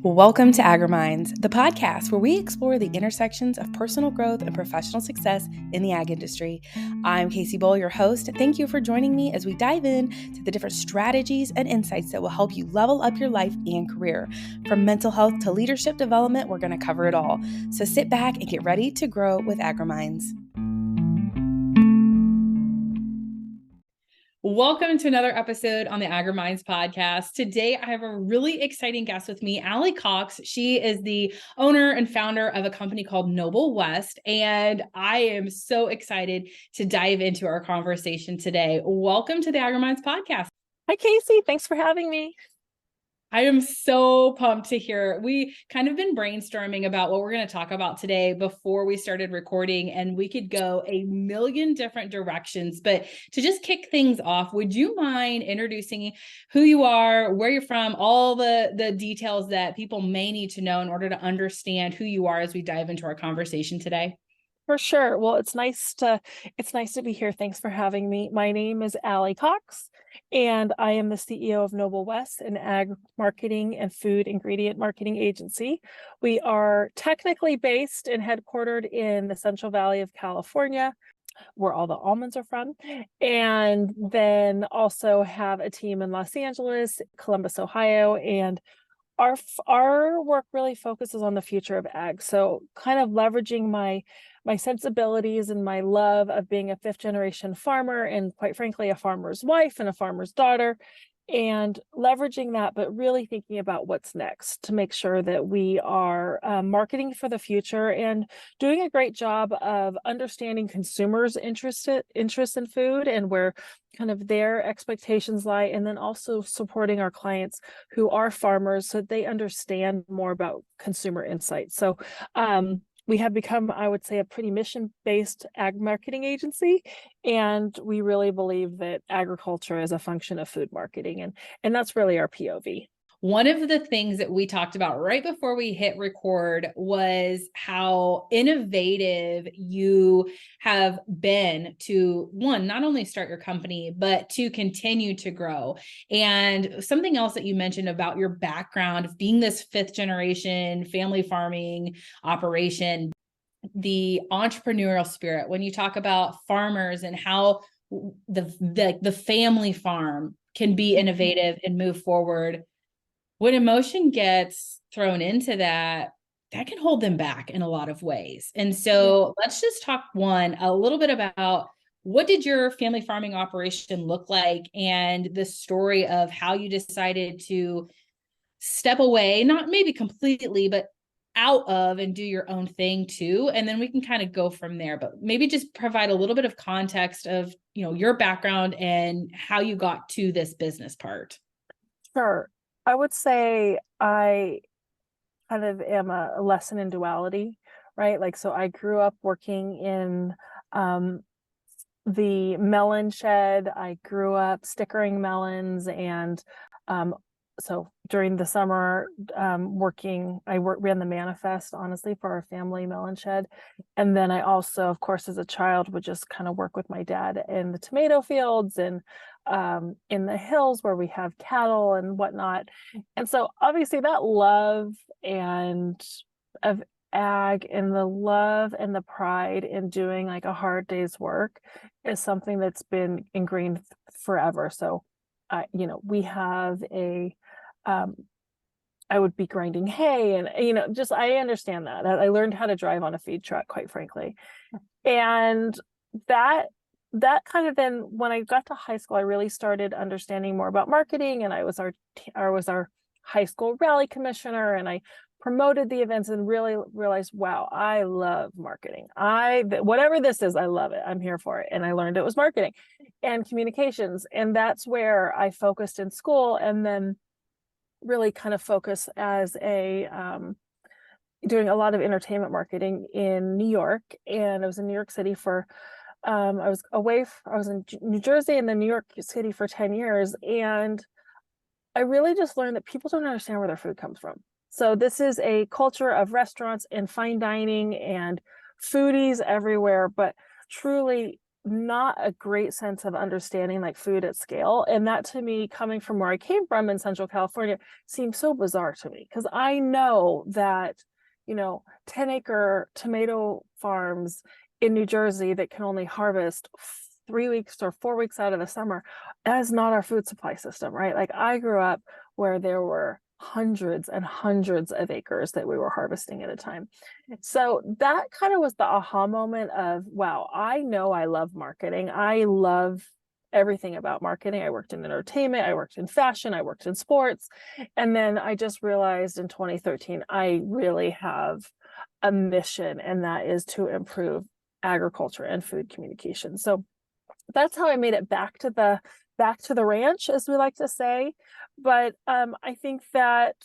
Welcome to AgriMinds, the podcast where we explore the intersections of personal growth and professional success in the ag industry. I'm Kacee Bowl, your host. Thank you for joining me as we dive in to the different strategies and insights that will help you level up your life and career. From mental health to leadership development, we're going to cover it all. So sit back and get ready to grow with AgriMinds. Welcome to another episode on the AgriMinds podcast. Today, I have a really exciting guest with me, Ali Cox. She is the owner and founder of a company called Noble West, and I am so excited to dive into our conversation today. Welcome to the AgriMinds podcast. Hi, Kacee. Thanks for having me. I am so pumped to hear. We kind of been brainstorming about what we're going to talk about today before we started recording, and we could go a million different directions. But to just kick things off, would you mind introducing who you are, where you're from, all the details that people may need to know in order to understand who you are as we dive into our conversation today? For sure. Well, it's nice to be here. Thanks for having me. My name is Ali Cox, and I am the CEO of Noble West, an ag marketing and food ingredient marketing agency. We are technically based and headquartered in the Central Valley of California, where all the almonds are from, and then also have a team in Los Angeles, Columbus, Ohio, and our work really focuses on the future of ag. So kind of leveraging my sensibilities and my love of being a fifth generation farmer, and quite frankly, a farmer's wife and a farmer's daughter, and leveraging that, but really thinking about what's next to make sure that we are marketing for the future and doing a great job of understanding consumers' interest in food and where kind of their expectations lie, and then also supporting our clients who are farmers so that they understand more about consumer insights. So we have become, I would say, a pretty mission-based ag marketing agency, and we really believe that agriculture is a function of food marketing, and that's really our POV. One of the things that we talked about right before we hit record was how innovative you have been to, one, not only start your company, but to continue to grow. And something else that you mentioned about your background of being this fifth generation family farming operation, the entrepreneurial spirit, when you talk about farmers and how the family farm can be innovative and move forward. When emotion gets thrown into that can hold them back in a lot of ways. And so let's just talk a little bit about what did your family farming operation look like, and the story of how you decided to step away, not maybe completely, but out of, and do your own thing too. And then we can kind of go from there, but maybe just provide a little bit of context of, your background and how you got to this business part. Sure. I would say I kind of am a lesson in duality, right? Like, so I grew up working in the melon shed. I grew up stickering melons, and so during the summer, ran the manifest, honestly, for our family melon shed. And then I also, of course, as a child, would just kind of work with my dad in the tomato fields and in the hills where we have cattle and whatnot. And so obviously that love of ag, and the love and the pride in doing like a hard day's work is something that's been ingrained forever. So we have I would be grinding hay, and I understand that. I learned how to drive on a feed truck, quite frankly. And that kind of, then when I got to high school, I really started understanding more about marketing, and I was our high school rally commissioner, and I promoted the events and really realized, wow, I love marketing. Whatever this is, I love it. I'm here for it. And I learned it was marketing and communications. And that's where I focused in school, and then really kind of focus as doing a lot of entertainment marketing in New York. And I was in New York City for I was in New Jersey and then New York City for 10 years. And I really just learned that people don't understand where their food comes from. So this is a culture of restaurants and fine dining and foodies everywhere, but truly not a great sense of understanding like food at scale. And that to me, coming from where I came from in Central California, seems so bizarre to me because I know that, 10-acre tomato farms in New Jersey that can only harvest 3 weeks or 4 weeks out of the summer, that is not our food supply system, right? Like I grew up where there were hundreds and hundreds of acres that we were harvesting at a time. So that kind of was the aha moment of, wow, I know I love marketing. I love everything about marketing. I worked in entertainment, I worked in fashion, I worked in sports. And then I just realized in 2013, I really have a mission, and that is to improve agriculture and food communication. So that's how I made it back to the ranch, as we like to say. But I think that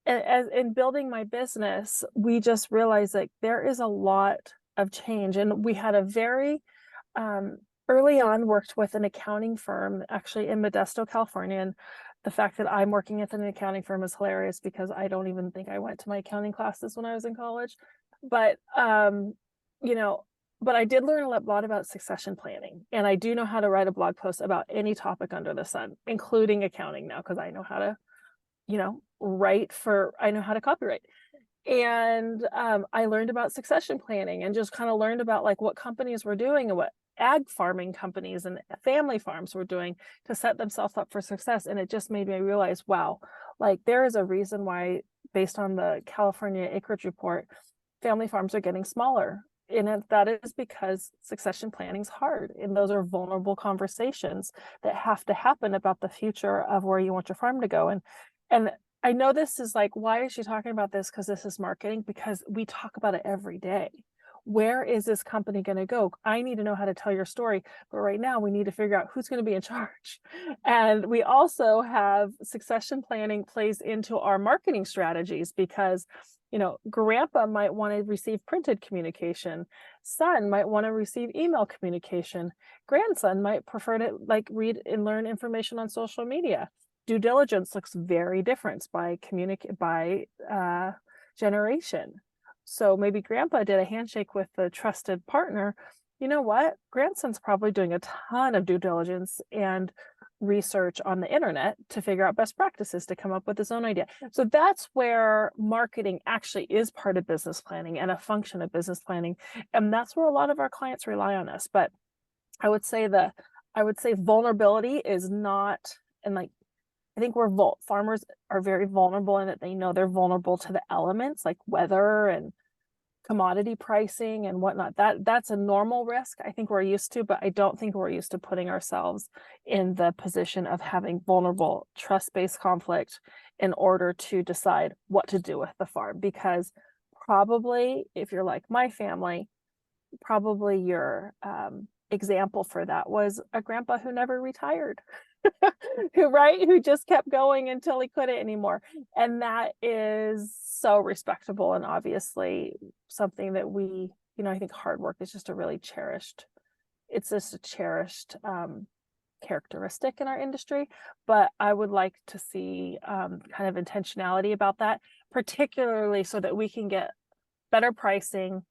as in building my business, we just realized like there is a lot of change. And we had a very early on worked with an accounting firm actually in Modesto, California. And the fact that I'm working at an accounting firm is hilarious because I don't even think I went to my accounting classes when I was in college. But you know, but I did learn a lot about succession planning. And I do know how to write a blog post about any topic under the sun, including accounting now, because I know how to I know how to copyright. And I learned about succession planning and just kind of learned about like what companies were doing and what ag farming companies and family farms were doing to set themselves up for success. And it just made me realize, wow, like there is a reason why, based on the California acreage report, family farms are getting smaller. And that is because succession planning is hard. And those are vulnerable conversations that have to happen about the future of where you want your farm to go. And I know this is like, why is she talking about this? Because this is marketing, because we talk about it every day. Where is this company going to go? I need to know how to tell your story. But right now we need to figure out who's going to be in charge. And we also have succession planning plays into our marketing strategies because grandpa might want to receive printed communication, son might want to receive email communication, grandson might prefer to like read and learn information on social media. Due diligence looks very different by generation. So maybe grandpa did a handshake with a trusted partner. You know what? Grandson's probably doing a ton of due diligence and research on the internet to figure out best practices to come up with his own idea. So that's where marketing actually is part of business planning and a function of business planning. And that's where a lot of our clients rely on us. But I would say vulnerability is not, and like I think farmers are very vulnerable in that they know they're vulnerable to the elements like weather and commodity pricing and whatnot. That's a normal risk I think we're used to, but I don't think we're used to putting ourselves in the position of having vulnerable trust-based conflict in order to decide what to do with the farm. Because probably if you're like my family, probably your example for that was a grandpa who never retired. who just kept going until he couldn't anymore. And that is so respectable, and obviously something that I think hard work is just it's just a cherished characteristic in our industry. But I would like to see kind of intentionality about that, particularly so that we can get better pricing,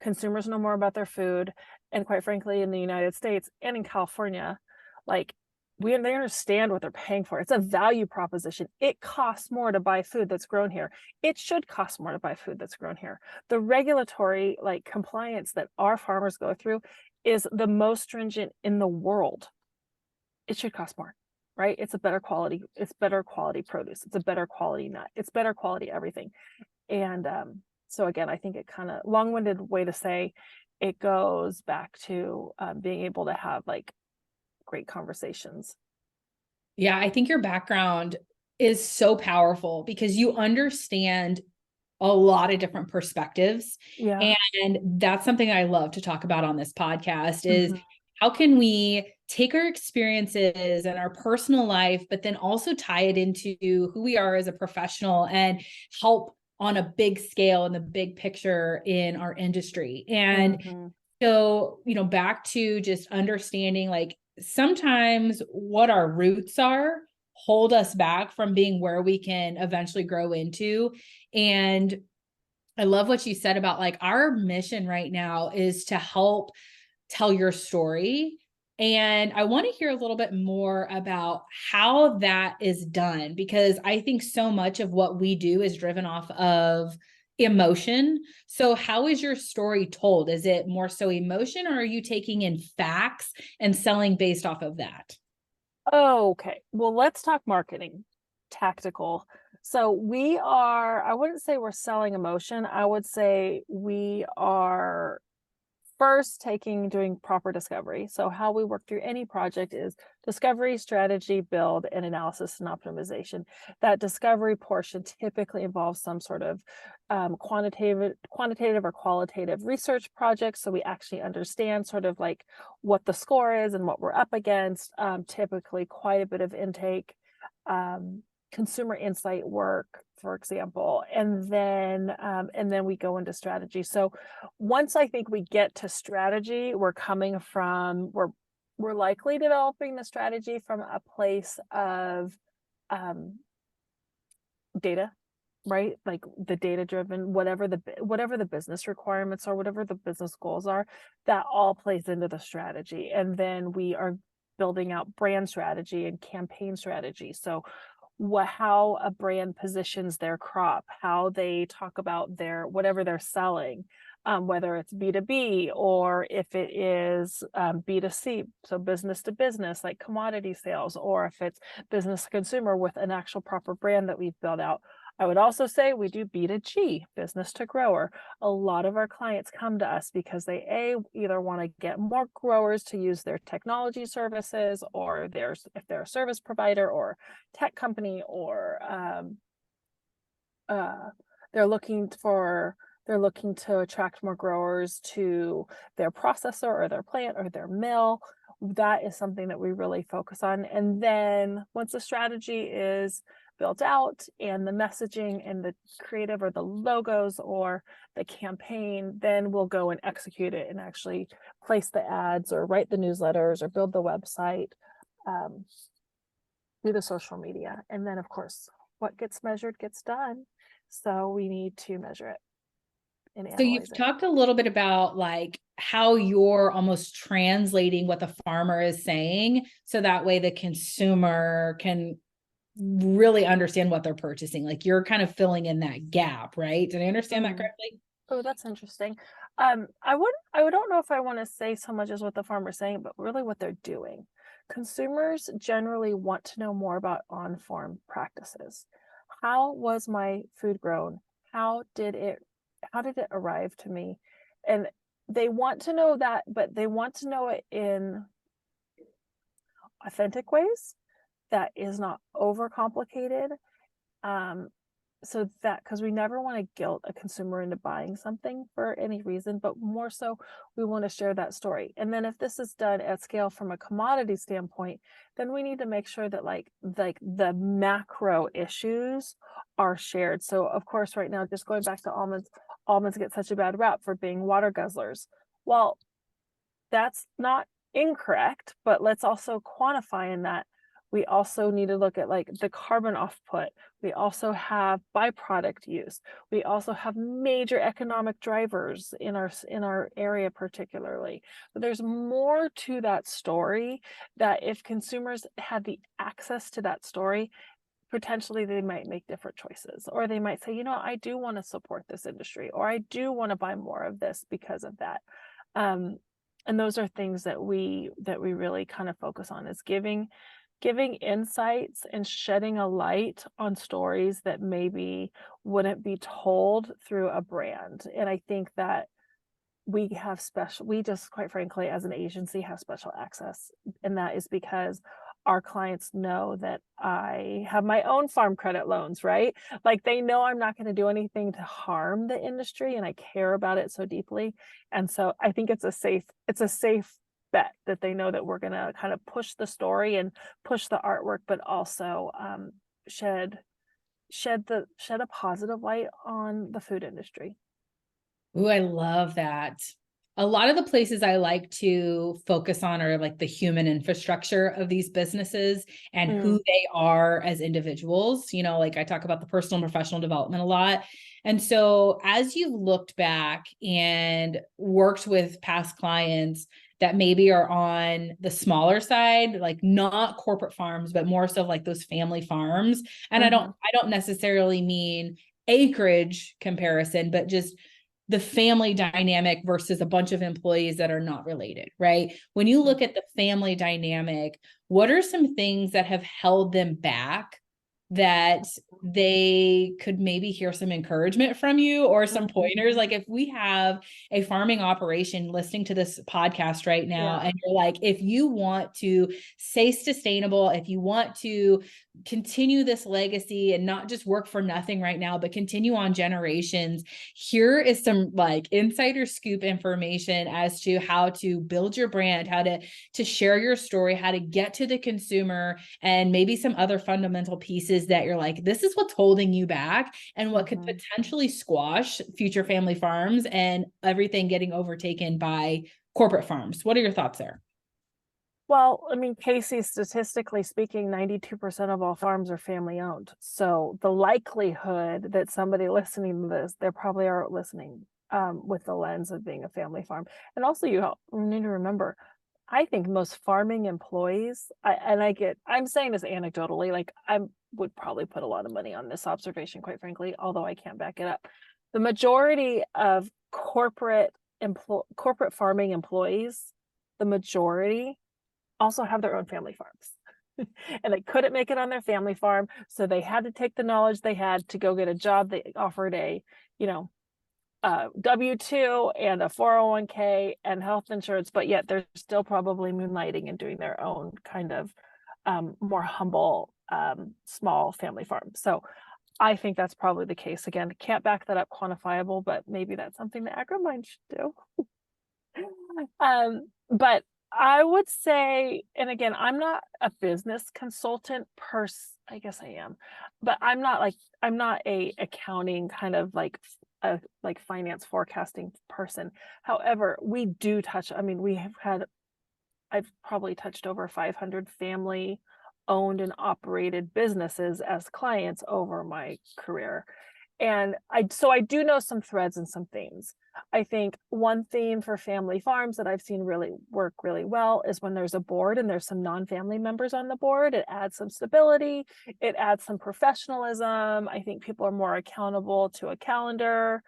consumers know more about their food, and quite frankly in the United States and in California, like they understand what they're paying for. It's a value proposition. It costs more to buy food that's grown here. It should cost more to buy food that's grown here. The regulatory compliance that our farmers go through is the most stringent in the world. It should cost more, right? It's better quality produce. It's a better quality nut. It's better quality everything. And so again, I think it kind of long-winded way to say it goes back to being able to have great conversations. Yeah, I think your background is so powerful because you understand a lot of different perspectives. Yeah. And that's something I love to talk about on this podcast is how can we take our experiences and our personal life, but then also tie it into who we are as a professional and help on a big scale in the big picture in our industry. And so, back to just understanding sometimes what our roots are hold us back from being where we can eventually grow into. And I love what you said about our mission right now is to help tell your story. And I want to hear a little bit more about how that is done, because I think so much of what we do is driven off of emotion. So how is your story told? Is it more so emotion, or are you taking in facts and selling based off of that? Okay, well, let's talk marketing, tactical. So we are, I wouldn't say we're selling emotion. I would say we are first doing proper discovery. So how we work through any project is discovery, strategy, build, and analysis and optimization. That discovery portion typically involves some sort of quantitative or qualitative research project. So we actually understand sort of like what the score is and what we're up against. Typically quite a bit of intake, consumer insight work, for example, and then we go into strategy. So once I think we get to strategy, we're likely developing the strategy from a place of um, data, right? Like the data driven, whatever the business requirements are, whatever the business goals are, that all plays into the strategy. And then we are building out brand strategy and campaign strategy. So how a brand positions their crop, how they talk about whatever they're selling, whether it's B2B or if it is B2C, so business to business, like commodity sales, or if it's business to consumer with an actual proper brand that we've built out. I would also say we do B2G, business to grower. A lot of our clients come to us because they either want to get more growers to use their technology services, or if they're a service provider or tech company, or uh, they're looking to attract more growers to their processor or their plant or their mill. That is something that we really focus on. And then once the strategy is built out and the messaging and the creative or the logos or the campaign, then we'll go and execute it and actually place the ads or write the newsletters or build the website, do the social media. And then of course, what gets measured gets done. So we need to measure it and So analyze you've it. talked a little bit about like how you're almost translating what the farmer is saying, so that way the consumer can really understand what they're purchasing. Like you're kind of filling in that gap, right? Did I understand that Mm. correctly? Oh, that's interesting. I don't know if I want to say so much as what the farmer's saying, but really what they're doing. Consumers generally want to know more about on-farm practices. How was my food grown? How did it arrive to me? And they want to know that, but they want to know it in authentic ways that is not overcomplicated. Um, so that, because we never want to guilt a consumer into buying something for any reason, but more so we want to share that story. And then if this is done at scale from a commodity standpoint, then we need to make sure that like the macro issues are shared. So of course, right now, just going back to almonds get such a bad rap for being water guzzlers. Well, that's not incorrect, but let's also quantify in that we also need to look at like the carbon output. We also have byproduct use. We also have major economic drivers in our area particularly. But there's more to that story, that if consumers had the access to that story, potentially they might make different choices, or they might say, you know, I do want to support this industry, or I do want to buy more of this because of that. Um, and those are things that we really kind of focus on, is giving insights and shedding a light on stories that maybe wouldn't be told through a brand. And I think that we just, quite frankly, as an agency, have special access. And that is because our clients know that I have my own farm credit loans, right? Like they know I'm not going to do anything to harm the industry, and I care about it so deeply. And so I think it's a safe bet that they know that we're going to kind of push the story and push the artwork, but also shed a positive light on the food industry. Ooh, I love that. A lot of the places I like to focus on are like the human infrastructure of these businesses and who Mm. they are as individuals. You know, like I talk about the personal and professional development a lot. And so as you've looked back and worked with past clients, that maybe are on the smaller side, like not corporate farms, but more so like those family farms. And I don't necessarily mean acreage comparison, but just the family dynamic versus a bunch of employees that are not related, right? When you look at the family dynamic, what are some things that have held them back that they could maybe hear some encouragement from you or some pointers? Like if we have a farming operation listening to this podcast right now, and you're like, if you want to stay sustainable, if you want to continue this legacy and not just work for nothing right now, but continue on generations, here is some like insider scoop information as to how to build your brand, how to share your story, how to get to the consumer, and maybe some other fundamental pieces that you're like, this is what's holding you back and what could potentially squash future family farms and everything getting overtaken by corporate farms. What are your thoughts there? Well, I mean, Kacee, statistically speaking, 92% of all farms are family owned. So the likelihood that somebody listening to this, they probably are listening with the lens of being a family farm. And also you need to remember, I think most farming employees, I'm saying this anecdotally, like I would probably put a lot of money on this observation, quite frankly, although I can't back it up. The majority of corporate farming employees, the majority also have their own family farms. And they couldn't make it on their family farm, so they had to take the knowledge they had to go get a job. They offered a, W-2 and a 401k and health insurance, but yet they're still probably moonlighting and doing their own kind of more humble, small family farm. So I think that's probably the case. Again, can't back that up quantifiable, but maybe that's something that AgriMind should do. But I would say, and again, I'm not a business consultant I guess I am, but I'm not a accounting kind of like a finance forecasting person. However, we do touch, I mean, I've probably touched over 500 family owned and operated businesses as clients over my career. And so I do know some threads and some themes. I think one theme for family farms that I've seen really work really well is when there's a board and there's some non-family members on the board. It adds some stability, it adds some professionalism. I think people are more accountable to a calendar.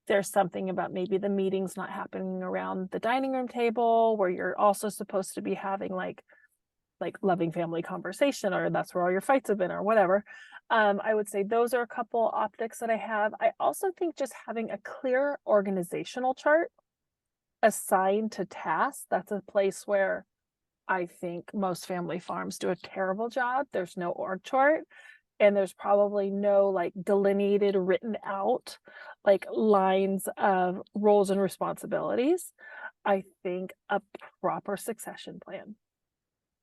There's something about maybe the meetings not happening around the dining room table where you're also supposed to be having like loving family conversation, or that's where all your fights have been or whatever. I would say those are a couple optics that I have. I also think just having a clear organizational chart assigned to tasks, that's a place where I think most family farms do a terrible job. There's no org chart, and there's probably no like delineated, written out like lines of roles and responsibilities. I think a proper succession plan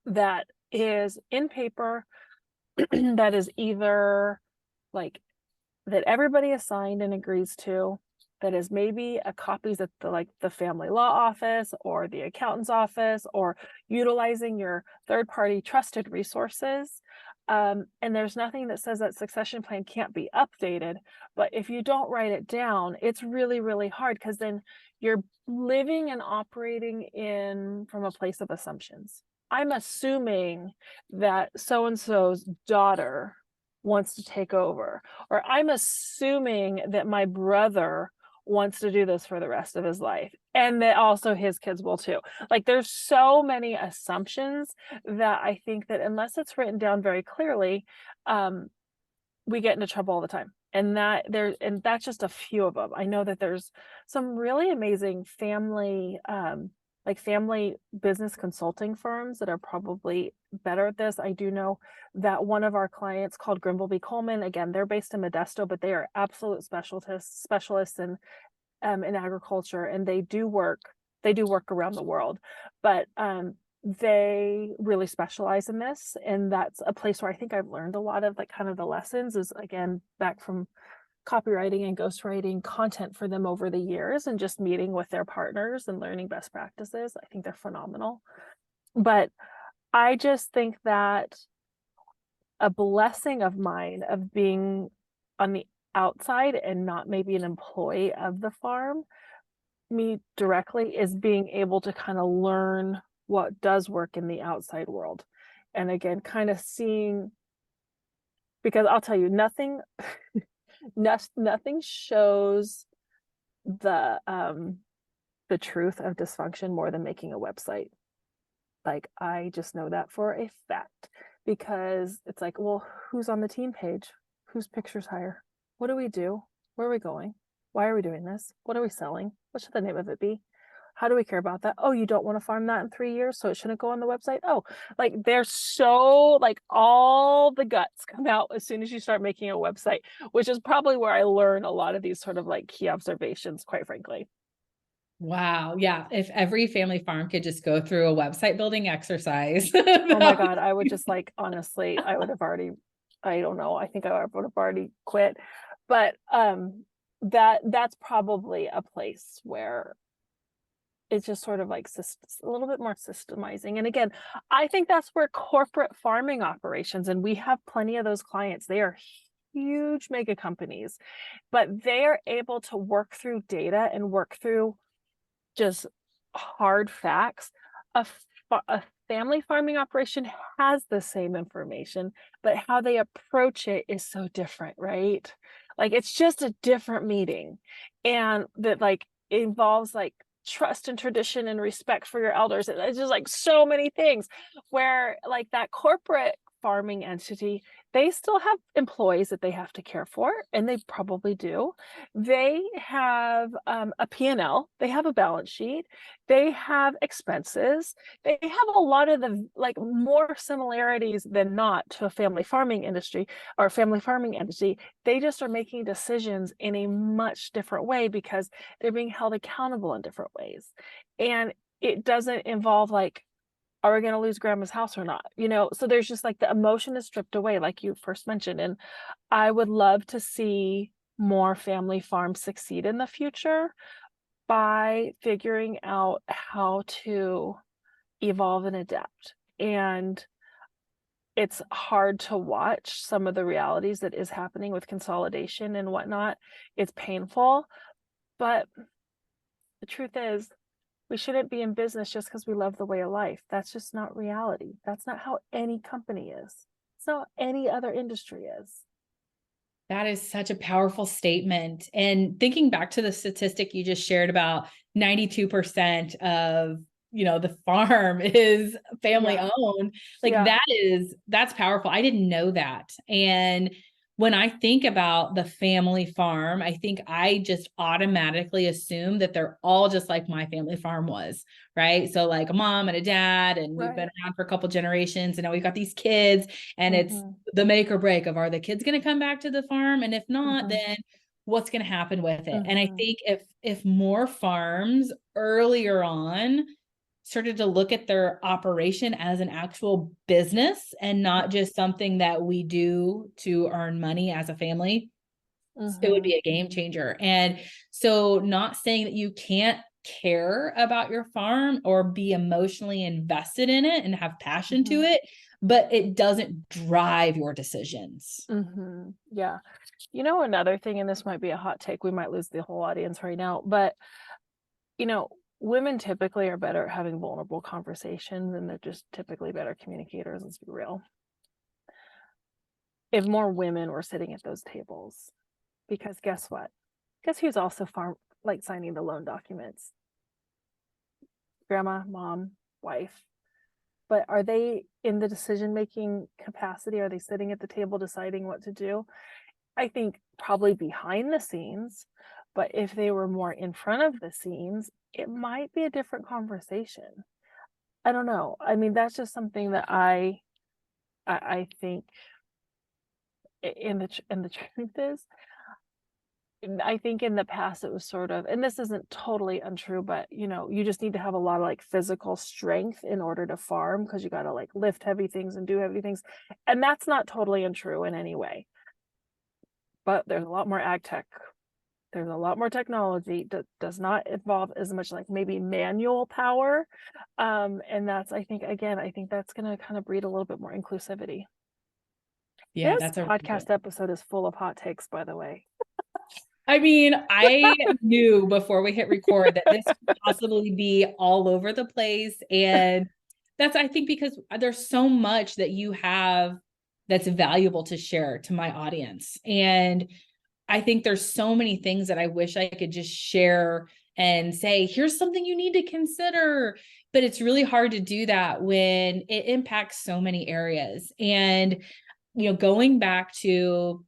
that is in paper, that is either like that everybody is signed and agrees to, that is maybe a copies at the family law office or the accountant's office, or utilizing your third-party trusted resources. And there's nothing that says that succession plan can't be updated, but if you don't write it down, it's really, really hard, because then you're living and operating from a place of assumptions. I'm assuming that so-and-so's daughter wants to take over, or I'm assuming that my brother wants to do this for the rest of his life, and that also his kids will too. Like there's so many assumptions that I think that unless it's written down very clearly, we get into trouble all the time. And that's just a few of them. I know that there's some really amazing family business consulting firms that are probably better at this. I do know that one of our clients called Grimbleby Coleman, again, they're based in Modesto, but they are absolute specialists in agriculture, and they do work around the world, but they really specialize in this. And that's a place where I think I've learned a lot of like kind of the lessons, is again back from copywriting and ghostwriting content for them over the years, and just meeting with their partners and learning best practices. I think they're phenomenal. But I just think that a blessing of mine of being on the outside and not maybe an employee of the farm me directly is being able to kind of learn what does work in the outside world. And again, kind of seeing, because I'll tell you, nothing shows the truth of dysfunction more than making a website. Like, I just know that for a fact, because it's like, well, who's on the team page? Whose pictures higher? What do we do? Where are we going? Why are we doing this? What are we selling? What should the name of it be? How do we care about that? Oh, you don't want to farm that in 3 years, so it shouldn't go on the website. Oh, like, they're so, like, all the guts come out as soon as you start making a website, which is probably where I learn a lot of these sort of like key observations, quite frankly. Wow. Yeah. If every family farm could just go through a website building exercise. Oh my God, I would just, like, honestly, I would have already, I don't know, I think I would have already quit. But that's probably a place where it's just sort of like a little bit more systemizing. And again, I think that's where corporate farming operations, and we have plenty of those clients, they are huge mega companies, but they are able to work through data and work through just hard facts. A family farming operation has the same information, but how they approach it is so different, right? Like, it's just a different meeting, and that, like, involves like trust and tradition and respect for your elders. It's just like so many things, where like that corporate farming entity, they still have employees that they have to care for, and they probably do. They have a P&L, they have a balance sheet, they have expenses, they have a lot of the, like, more similarities than not to a family farming industry or family farming entity. They just are making decisions in a much different way because they're being held accountable in different ways. And it doesn't involve like, are we going to lose grandma's house or not? So there's just like the emotion is stripped away, like you first mentioned. And I would love to see more family farms succeed in the future by figuring out how to evolve and adapt. And it's hard to watch some of the realities that is happening with consolidation and whatnot. It's painful, but the truth is, we shouldn't be in business just because we love the way of life. That's just not reality. That's not how any company is. It's not how any other industry is. That is such a powerful statement. And thinking back to the statistic you just shared about 92% of, the farm is family Yeah. owned. Like Yeah. that's powerful. I didn't know that. And when I think about the family farm, I think I just automatically assume that they're all just like my family farm was, right? So like a mom and a dad, and we've been Right. around for a couple generations, and now we've got these kids, and it's Mm-hmm. the make or break of, are the kids going to come back to the farm? And if not, Mm-hmm. then what's going to happen with it? And I Mm-hmm. think if more farms earlier on started to look at their operation as an actual business and not just something that we do to earn money as a family, it would Mm-hmm. be a game changer. And so, not saying that you can't care about your farm or be emotionally invested in it and have passion to Mm-hmm. it, but it doesn't drive your decisions. Mm-hmm. Yeah. Another thing, and this might be a hot take, we might lose the whole audience right now, but you know, women typically are better at having vulnerable conversations, and they're just typically better communicators, let's be real. If more women were sitting at those tables, because guess what? Guess who's also like signing the loan documents? Grandma, mom, wife. But are they in the decision-making capacity? Are they sitting at the table deciding what to do? I think probably behind the scenes, but if they were more in front of the scenes, it might be a different conversation. I don't know. I mean, that's just something that I think. And the truth is, I think in the past it was sort of, and this isn't totally untrue, but you just need to have a lot of like physical strength in order to farm, because you got to like lift heavy things and do heavy things. And that's not totally untrue in any way. But there's a lot more ag tech. There's a lot more technology that does not involve as much like maybe manual power. And that's, I think, again, I think that's going to kind of breed a little bit more inclusivity. Yeah, This that's a really good. podcast episode is full of hot takes, by the way. I mean, I knew before we hit record that this could possibly be all over the place. And that's, I think, because there's so much that you have that's valuable to share to my audience. And I think there's so many things that I wish I could just share and say, here's something you need to consider. But it's really hard to do that when it impacts so many areas. And, going back to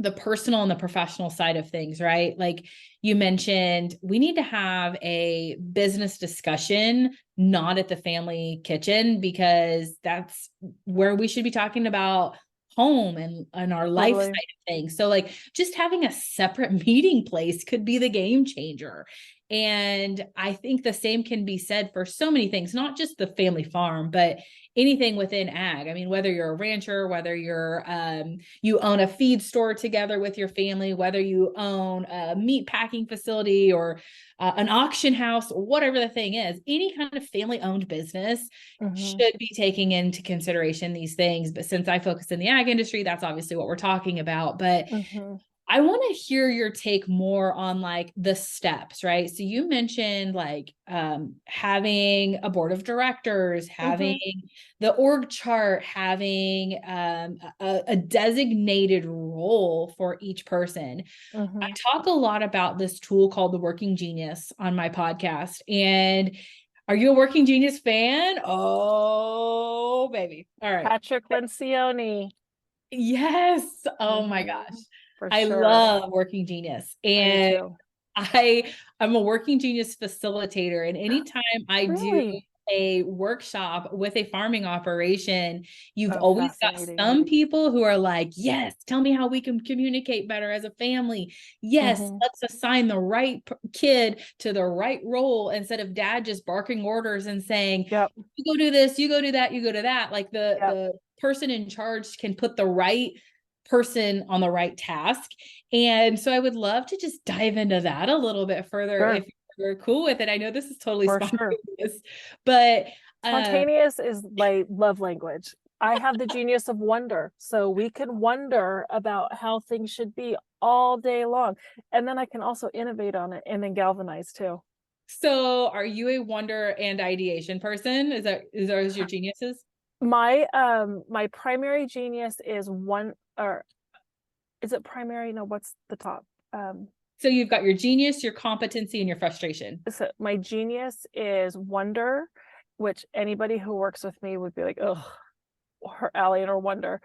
the personal and the professional side of things, right? Like you mentioned, we need to have a business discussion, not at the family kitchen, because that's where we should be talking about home and our life side Totally. of things. So like just having a separate meeting place could be the game changer. And I think the same can be said for so many things, not just the family farm, but anything within ag. I mean, whether you're a rancher, whether you own a feed store together with your family, whether you own a meat packing facility or an auction house, or whatever the thing is, any kind of family owned business Mhm. should be taking into consideration these things. But since I focus in the ag industry, that's obviously what we're talking about. But Mhm. I want to hear your take more on like the steps, right? So you mentioned like having a board of directors, having Mhm. the org chart, having a designated role for each person. I Mhm. talk a lot about this tool called the Working Genius on my podcast. And are you a Working Genius fan? Oh, baby. All right. Patrick Lencioni. Yes. Oh my gosh. Mhm. For I sure. love Working Genius. I do And too. I'm a Working Genius facilitator. And anytime I do Really? a workshop with a farming operation, you've Oh, always got fascinating. some people who are like, yes, tell me how we can communicate better as a family. Yes, Mhm. let's assign the right kid to the right role instead of dad just barking orders and saying, Yep. you go do this, you go do that, you go do that. Like Yep. the person in charge can put the right person on the right task. And so I would love to just dive into that a little bit further Sure. if you're cool with it. I know this is totally For sure. spontaneous, but Spontaneous is my love language. I have the genius of wonder. So we can wonder about how things should be all day long. And then I can also innovate on it and then galvanize too. so are you a wonder and ideation person? Is those your geniuses? My primary genius is one, or is it primary? No, what's the top? Um So you've got your genius, your competency, and your frustration. so my genius is wonder, which anybody who works with me would be like, oh, her Ali and her wonder.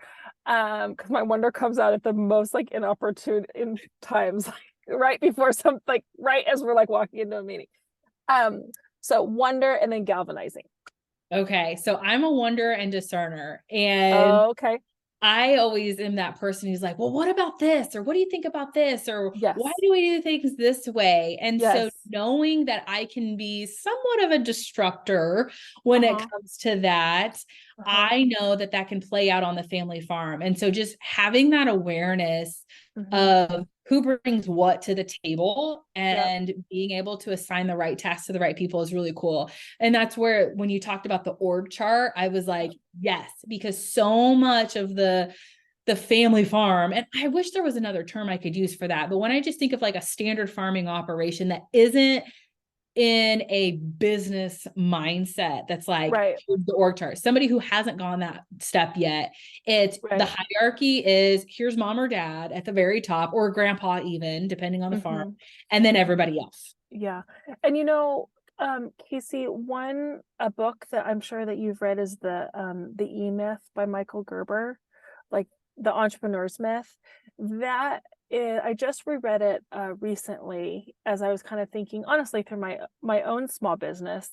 Because my wonder comes out at the most like inopportune in times, like, right before some, like right as we're like walking into a meeting. Um, so wonder and then galvanizing. Okay, so I'm a wonder and discerner, and Okay. I always am that person who's like, well, what about this? Or what do you think about this? Or why Yes. do we do things this way? And so Yes. knowing that I can be somewhat of a destructor when it Uh-huh. comes to that, Uh-huh. I know that that can play out on the family farm. And so just having that awareness Hmm. of who brings what to the table Yep. and being able to assign the right tasks to the right people is really cool. And that's where, when you talked about the org chart, I was like, Yep. yes, because so much of the family farm, and I wish there was another term I could use for that, but when I just think of like a standard farming operation that isn't in a business mindset, that's like, Right. here's the org chart, somebody who hasn't gone that step yet, it's the Right. hierarchy is here's mom or dad at the very top, or grandpa even depending on the farm, Hmm. and then everybody else. Yeah. And Kacee, a book that I'm sure that you've read is the E-Myth by Michael Gerber, like the entrepreneur's myth. That is, I just reread it recently as I was kind of thinking honestly through my own small business.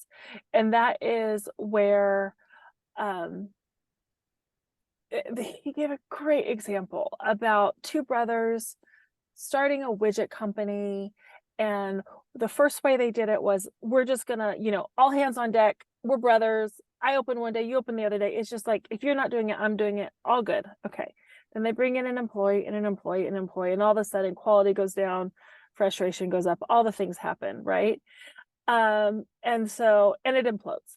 And that is where um he gave a great example about two brothers starting a widget company. And the first way they did it was, we're just gonna, all hands on deck. We're brothers. I open one day, you open the other day. It's just like, if you're not doing it, I'm doing it. All good. Okay. Then they bring in an employee and an employee and an employee, and all of a sudden quality goes down, frustration goes up, all the things happen, right? And it implodes.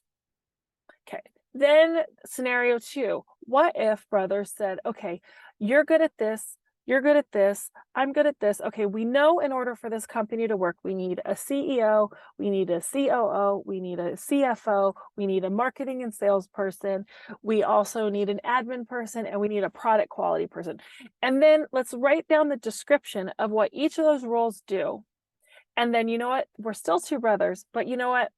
Okay. Then scenario two, what if brothers said, okay, you're good at this, you're good at this, I'm good at this. Okay, we know in order for this company to work, we need a CEO, we need a COO, we need a CFO, we need a marketing and sales person, we also need an admin person, and we need a product quality person. And then let's write down the description of what each of those roles do. And then, you know what? We're still two brothers, but you know what?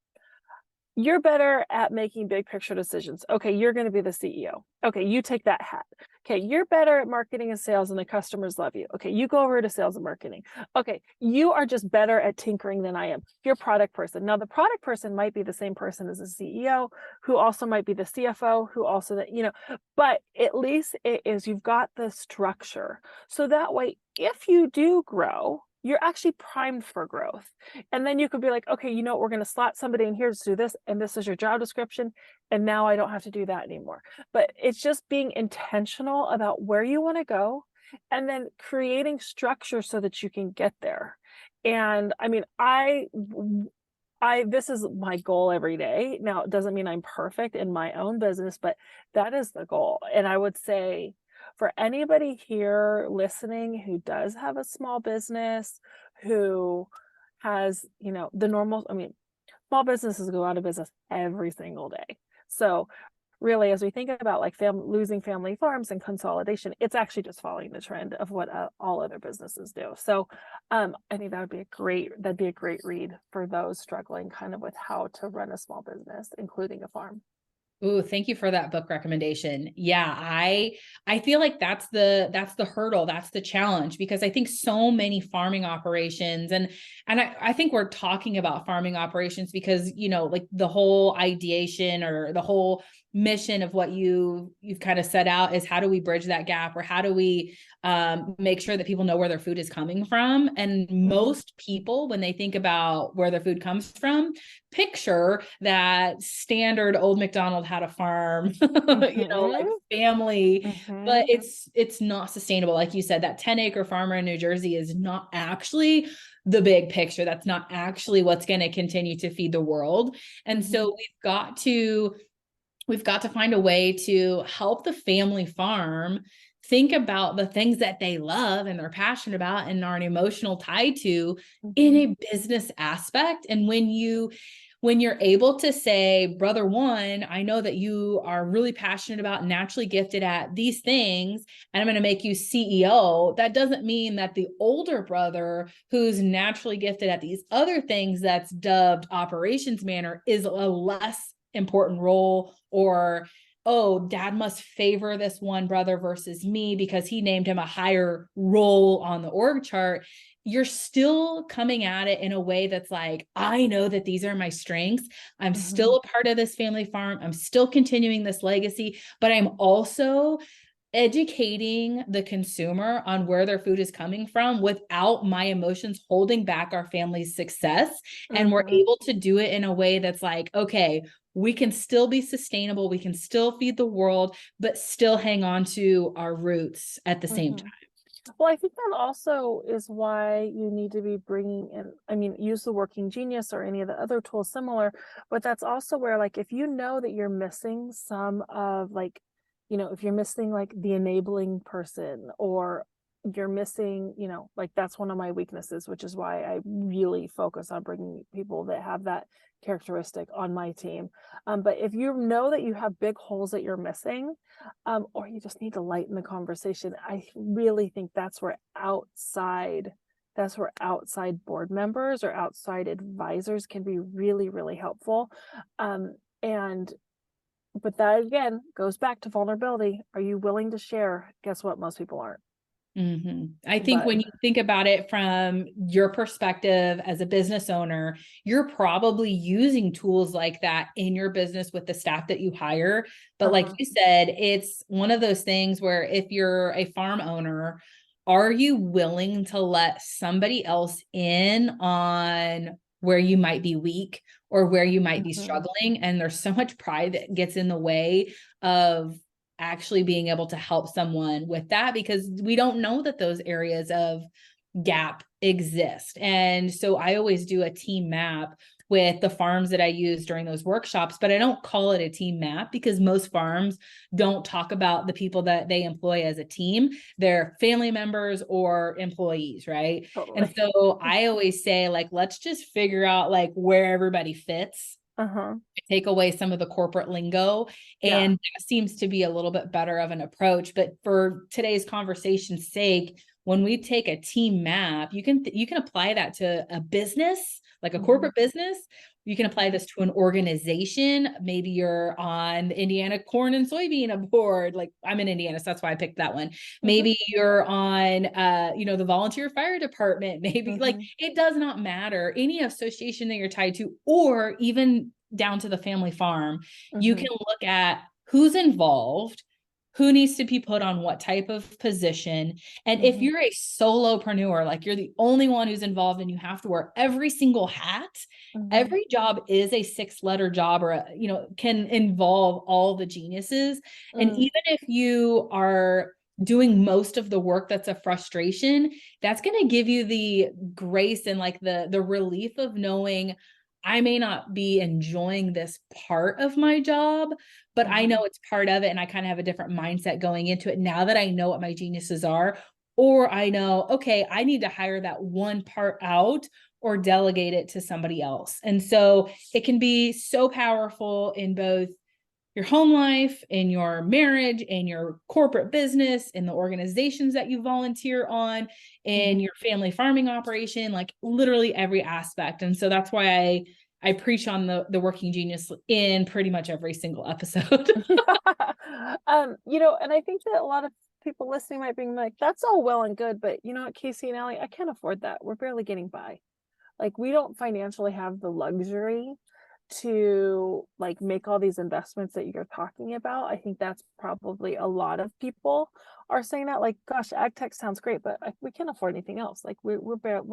You're better at making big picture decisions. Okay, you're going to be the CEO. Okay, you take that hat. Okay, you're better at marketing and sales and the customers love you. Okay, you go over to sales and marketing. Okay, you are just better at tinkering than I am. You're a product person. Now, the product person might be the same person as the CEO, who also might be the CFO, who also that, but at least it is you've got the structure. So that way, if you do grow, you're actually primed for growth. And then you could be like, okay, you know what, we're going to slot somebody in here to do this, and this is your job description. And now I don't have to do that anymore. But it's just being intentional about where you want to go and then creating structure so that you can get there. And I mean, this is my goal every day. Now, it doesn't mean I'm perfect in my own business, but that is the goal. And I would say, for anybody here listening who does have a small business, who has, the normal, I mean, small businesses go out of business every single day. So really, as we think about like losing family farms and consolidation, it's actually just following the trend of what all other businesses do. So I think that'd be a great read for those struggling kind of with how to run a small business, including a farm. Ooh, thank you for that book recommendation. Yeah, I feel like that's the hurdle, that's the challenge, because I think so many farming operations, and I think we're talking about farming operations because, like the whole ideation or the whole mission of what you've kind of set out is, how do we bridge that gap, or how do we make sure that people know where their food is coming from? And most people, when they think about where their food comes from, picture that standard old McDonald had a farm, like family, but it's not sustainable. Like you said, that 10-acre farmer in New Jersey is not actually the big picture. That's not actually what's going to continue to feed the world. And so we've got to find a way to help the family farm think about the things that they love and they're passionate about and are an emotional tie to in a business aspect. And when you're able to say, brother one, I know that you are really passionate about, naturally gifted at these things, and I'm going to make you CEO. That doesn't mean that the older brother, who's naturally gifted at these other things, that's dubbed operations manager, is a less important role, or, oh, dad must favor this one brother versus me because he named him a higher role on the org chart. You're still coming at it in a way that's like, I know that these are my strengths. I'm still a part of this family farm. I'm still continuing this legacy, but I'm also educating the consumer on where their food is coming from without my emotions holding back our family's success. And we're able to do it in a way that's like, okay, we can still be sustainable, we can still feed the world, but still hang on to our roots at the same time. Well, I think that also is why you need to be bringing in, I mean, use the Working Genius or any of the other tools similar, but that's also where, like, if you know that you're missing some of, like, if you're missing like the enabling person, or you're missing, like that's one of my weaknesses, which is why I really focus on bringing people that have that characteristic on my team. But if you know that you have big holes that you're missing, or you just need to lighten the conversation, I really think that's where outside board members or outside advisors can be really, really helpful. But that again goes back to vulnerability. Are you willing to share? Guess what? Most people aren't. I think when you think about it from your perspective as a business owner, you're probably using tools like that in your business with the staff that you hire. But like you said, it's one of those things where if you're a farm owner, are you willing to let somebody else in on where you might be weak or where you might be struggling? And there's so much pride that gets in the way of actually being able to help someone with that, because we don't know that those areas of gap exist. And so I always do a team map with the farms that I use during those workshops, but I don't call it a team map because most farms don't talk about the people that they employ as a team. They're family members or employees, right? And Totally. so I always say, like, let's just figure out like where everybody fits, Uh-huh. take away some of the corporate lingo. Yeah. And that seems to be a little bit better of an approach. But for today's conversation's sake, when we take a team map, you can apply that to a business, like a corporate business. You can apply this to an organization. Maybe you're on the Indiana Corn and Soybean Board. Like, I'm in Indiana, so that's why I picked that one. Maybe you're on, the volunteer fire department. Maybe like it does not matter. Any association that you're tied to, or even down to the family farm, you can look at who's involved, who needs to be put on what type of position. And if you're a solopreneur, like you're the only one who's involved and you have to wear every single hat, every job is a 6-letter job, or can involve all the geniuses. And even if you are doing most of the work that's a frustration, that's going to give you the grace and like the relief of knowing I may not be enjoying this part of my job, but I know it's part of it. And I kind of have a different mindset going into it now that I know what my geniuses are. Or I know, okay, I need to hire that one part out or delegate it to somebody else. And so it can be so powerful in both your home life, in your marriage, in your corporate business, in the organizations that you volunteer on, in your family farming operation, like literally every aspect. And so that's why I preach on the working genius in pretty much every single episode. And I think that a lot of people listening might be like, that's all well and good, but you know what, Kacee and Ali, I can't afford that. We're barely getting by. Like, we don't financially have the luxury to like make all these investments that you're talking about. I think that's probably a lot of people are saying that, like, gosh, ag tech sounds great, but we can't afford anything else. Like, we're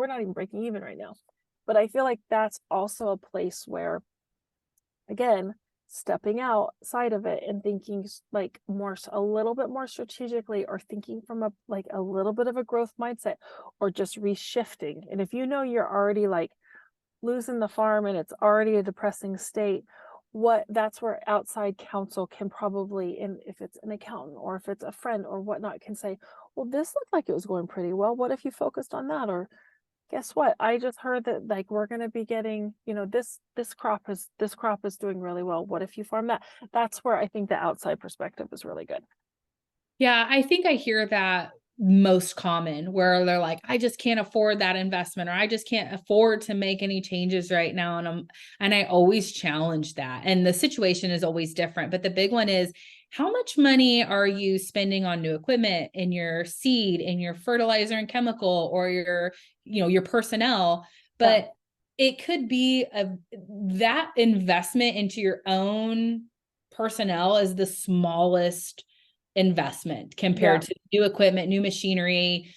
not even breaking even right now. But I feel like that's also a place where, again, stepping outside of it and thinking like a little bit more strategically, or thinking from a little bit of a growth mindset, or just reshifting. And if you know you're already like losing the farm and it's already a depressing state, that's where outside counsel can probably, and if it's an accountant or if it's a friend or whatnot, can say, well, this looked like it was going pretty well. What if you focused on that? Or guess what? I just heard that like we're going to be getting, this crop is doing really well. What if you farm that? That's where I think the outside perspective is really good. Yeah, I think I hear that most common where they're like, I just can't afford that investment, or I just can't afford to make any changes right now. And I always challenge that. And the situation is always different. But the big one is, how much money are you spending on new equipment, in your seed, in your fertilizer and chemical, or your personnel? But it could be that investment into your own personnel is the smallest investment compared to new equipment, new machinery,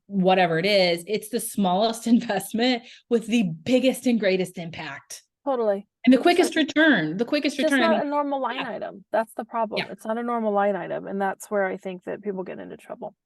whatever it is. It's the smallest investment with the biggest and greatest impact. Totally. And the quickest return. It's just not a normal line item. That's the problem. Yeah. It's not a normal line item. And that's where I think that people get into trouble.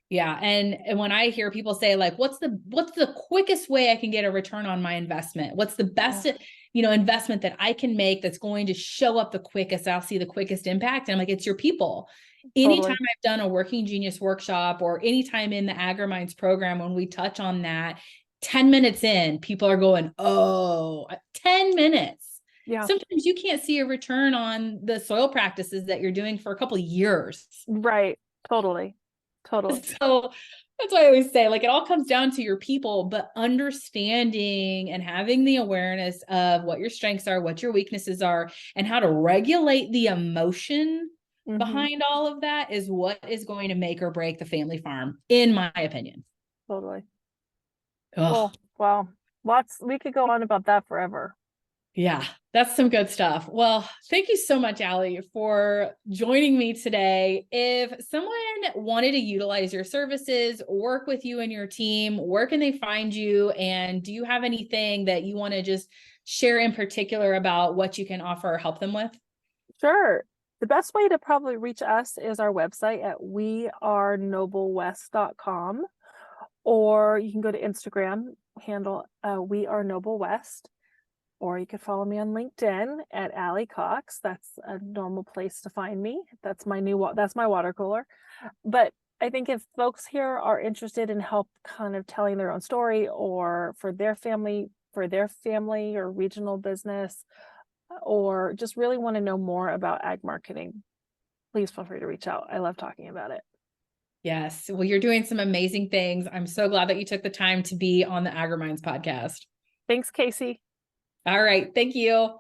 Yeah. And when I hear people say, like, what's the quickest way I can get a return on my investment? What's the best, investment that I can make that's going to show up the quickest? I'll see the quickest impact. And I'm like, it's your people. Anytime I've done a Working Genius workshop, or anytime in the AgriMinds program, when we touch on that, 10 minutes in, people are going, oh, 10 minthat's. Yeah. Sometimes you can't see a return on the soil practices that you're doing for a couple of years. Right. Totally. So that's why I always say, like, it all comes down to your people, but understanding and having the awareness of what your strengths are, what your weaknesses are, and how to regulate the emotion behind all of that is what is going to make or break the family farm, in my opinion. Totally. Ugh. Well, we could go on about that forever. Yeah, that's some good stuff. Well, thank you so much, Ali, for joining me today. If someone wanted to utilize your services, work with you and your team, where can they find you? And do you have anything that you want to just share in particular about what you can offer or help them with? Sure. The best way to probably reach us is our website at wearenoblewest.com, or you can go to Instagram handle We Are Noble West. or you could follow me on LinkedIn at Ali Cox. That's a normal place to find me. That's my that's my water cooler. But I think if folks here are interested in help kind of telling their own story or for their family or regional business, or just really want to know more about ag marketing, please feel free to reach out. I love talking about it. Yes. Well, you're doing some amazing things. I'm so glad that you took the time to be on the AgriMinds podcast. Thanks, Kacee. All right. Thank you.